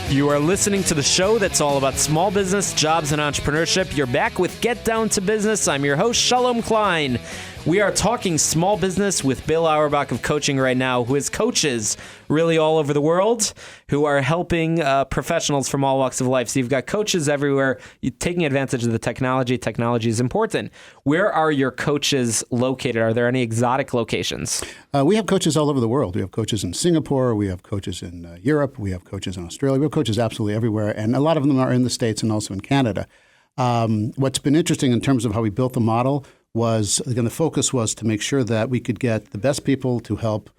You are listening to the show that's all about small business, jobs, and entrepreneurship. You're back with Get Down to Business. I'm your host, Shalom Klein. We are talking small business with Bill Auerbach of Coaching Right Now, who has coaches really all over the world who are helping professionals from all walks of life. So you've got coaches everywhere. You're taking advantage of the technology. Technology is important. Where are your coaches located? Are there any exotic locations? We have coaches all over the world. We have coaches in Singapore. We have coaches in Europe. We have coaches in Australia. We have coaches absolutely everywhere. And a lot of them are in the States and also in Canada. What's been interesting in terms of how we built the model was, again, the focus was to make sure that we could get the best people to help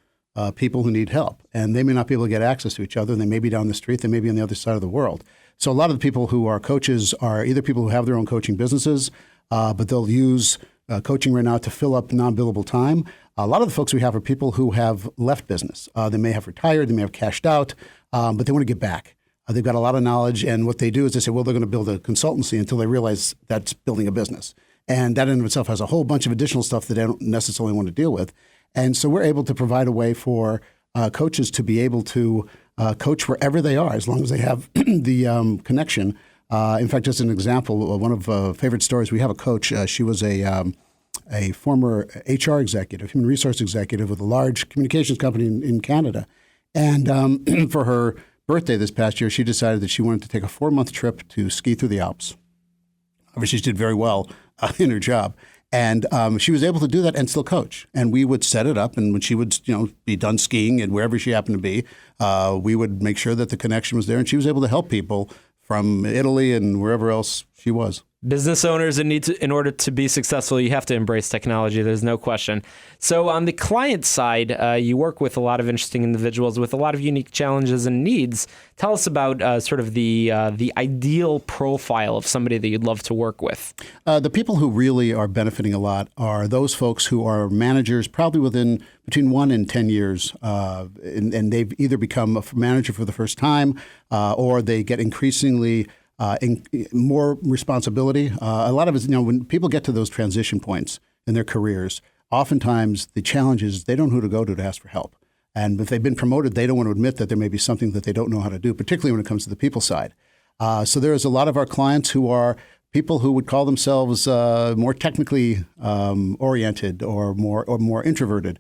people who need help. And they may not be able to get access to each other. They may be down the street. They may be on the other side of the world. So a lot of the people who are coaches are either people who have their own coaching businesses, but they'll use Coaching Right Now to fill up non-billable time. A lot of the folks we have are people who have left business. They may have retired. They may have cashed out, but they want to get back. They've got a lot of knowledge. And what they do is they say, well, they're going to build a consultancy until they realize that's building a business. And that in itself has a whole bunch of additional stuff that they don't necessarily want to deal with. And so we're able to provide a way for coaches to be able to coach wherever they are, as long as they have the connection. In fact, just an example, one of favorite stories, we have a coach. She was a former HR executive, human resource executive with a large communications company in Canada. And for her birthday this past year, she decided that she wanted to take a 4-month trip to ski through the Alps. Obviously, she did very well in her job. And she was able to do that and still coach. And we would set it up. And when she would be done skiing and wherever she happened to be, we would make sure that the connection was there. And she was able to help people from Italy and wherever else she was. Business owners, in order to be successful, you have to embrace technology. There's no question. So on the client side, you work with a lot of interesting individuals with a lot of unique challenges and needs. Tell us about sort of the ideal profile of somebody that you'd love to work with. The people who really are benefiting a lot are those folks who are managers, probably within between 1 and 10 years, and they've either become a manager for the first time or they get increasingly more responsibility. A lot of it, when people get to those transition points in their careers, oftentimes the challenge is they don't know who to go to ask for help. And if they've been promoted, they don't want to admit that there may be something that they don't know how to do, particularly when it comes to the people side. So there is a lot of our clients who are people who would call themselves more technically oriented or more introverted.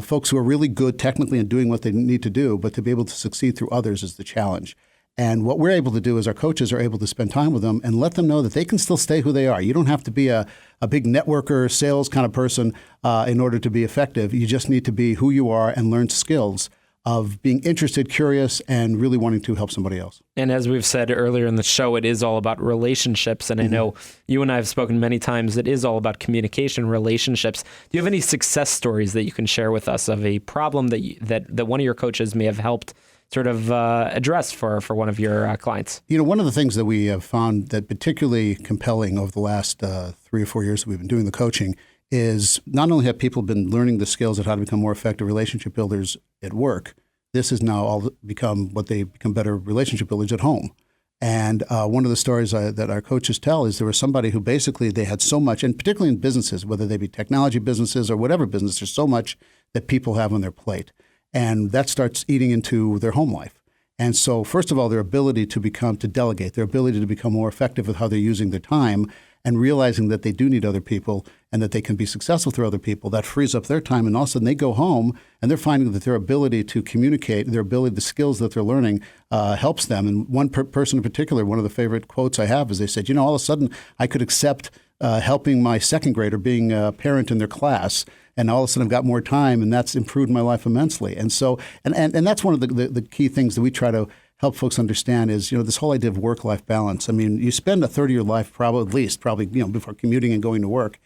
Folks who are really good technically in doing what they need to do, but to be able to succeed through others is the challenge. And what we're able to do is our coaches are able to spend time with them and let them know that they can still stay who they are. You don't have to be a big networker, sales kind of person in order to be effective. You just need to be who you are and learn skills of being interested, curious, and really wanting to help somebody else. And as we've said earlier in the show, it is all about relationships. And I know you and I have spoken many times, it is all about communication, relationships. Do you have any success stories that you can share with us of a problem that one of your coaches may have helped sort of address for one of your clients? One of the things that we have found that particularly compelling over the last 3 or 4 years that we've been doing the coaching is not only have people been learning the skills of how to become more effective relationship builders at work, this has now all become what they become better relationship builders at home. And one of the stories that our coaches tell is there was somebody who basically they had so much, and particularly in businesses, whether they be technology businesses or whatever business, there's so much that people have on their plate. And that starts eating into their home life. And so, first of all, their ability to delegate, their ability to become more effective with how they're using their time and realizing that they do need other people and that they can be successful through other people, that frees up their time. And all of a sudden they go home and they're finding that their ability to communicate, the skills that they're learning helps them. And one person in particular, one of the favorite quotes I have is they said, all of a sudden I could accept helping my second grader being a parent in their class. And all of a sudden I've got more time, and that's improved my life immensely. And so, and that's one of the key things that we try to help folks understand is, this whole idea of work-life balance. I mean, you spend a third of your life probably, before commuting and going to work.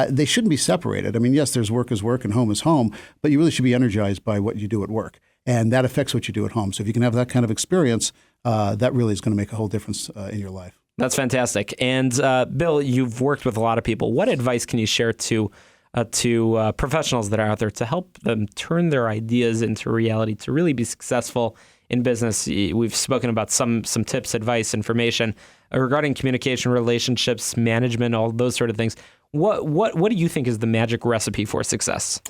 They shouldn't be separated. I mean, yes, there's work is work and home is home, but you really should be energized by what you do at work. And that affects what you do at home. So if you can have that kind of experience, that really is going to make a whole difference in your life. That's fantastic. And Bill, you've worked with a lot of people. What advice can you share to professionals that are out there to help them turn their ideas into reality, to really be successful in business? We've spoken about some tips, advice, information regarding communication, relationships, management, all those sort of things. What do you think is the magic recipe for success?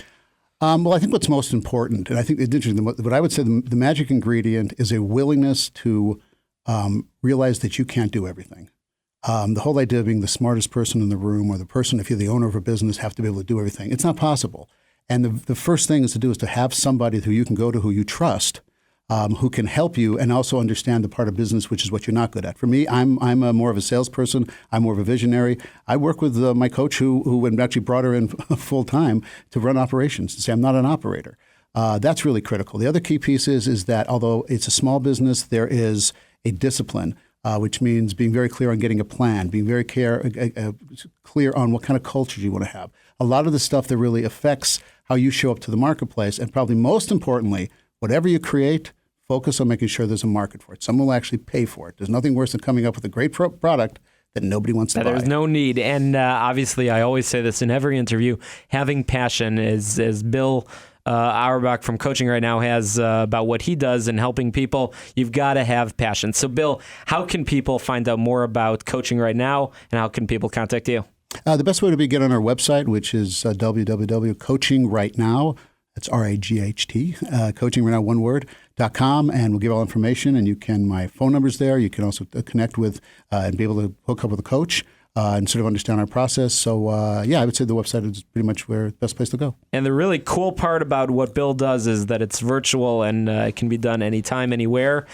Well, I think what's most important, and I think it's interesting, what I would say the magic ingredient is a willingness to realize that you can't do everything. The whole idea of being the smartest person in the room or the person, if you're the owner of a business, have to be able to do everything. It's not possible. And the first thing is to have somebody who you can go to, who you trust, who can help you and also understand the part of business which is what you're not good at. For me, I'm more of a salesperson. I'm more of a visionary. I work with my coach who actually brought her in full time to run operations, to say I'm not an operator. That's really critical. The other key piece is that although it's a small business, there is a discipline, which means being very clear on getting a plan, being very clear on what kind of culture you want to have. A lot of the stuff that really affects how you show up to the marketplace, and probably most importantly, whatever you create, focus on making sure there's a market for it. Someone will actually pay for it. There's nothing worse than coming up with a great product that nobody wants to buy. There's no need. And obviously, I always say this in every interview, having passion is, as Bill Auerbach from Coaching Right Now has about what he does and helping people, you've got to have passion. So, Bill, how can people find out more about Coaching Right Now, and how can people contact you? The best way to be get on our website, which is www.coachingrightnow. That's RAGHT, coachingrightnow, one word, .com, and we'll give all information. And my phone number's there. You can also connect with and be able to hook up with a coach and sort of understand our process. So, I would say the website is pretty much the best place to go. And the really cool part about what Bill does is that it's virtual and it can be done anytime, anywhere.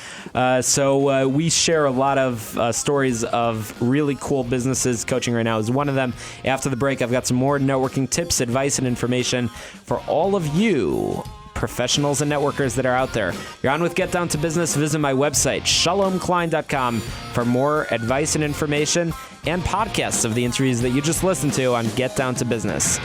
So we share a lot of stories of really cool businesses. Coaching Right Now is one of them. After the break, I've got some more networking tips, advice, and information for all of you professionals and networkers that are out there. You're on with Get Down to Business. Visit my website, shalomklein.com, for more advice and information and podcasts of the interviews that you just listened to on Get Down to Business.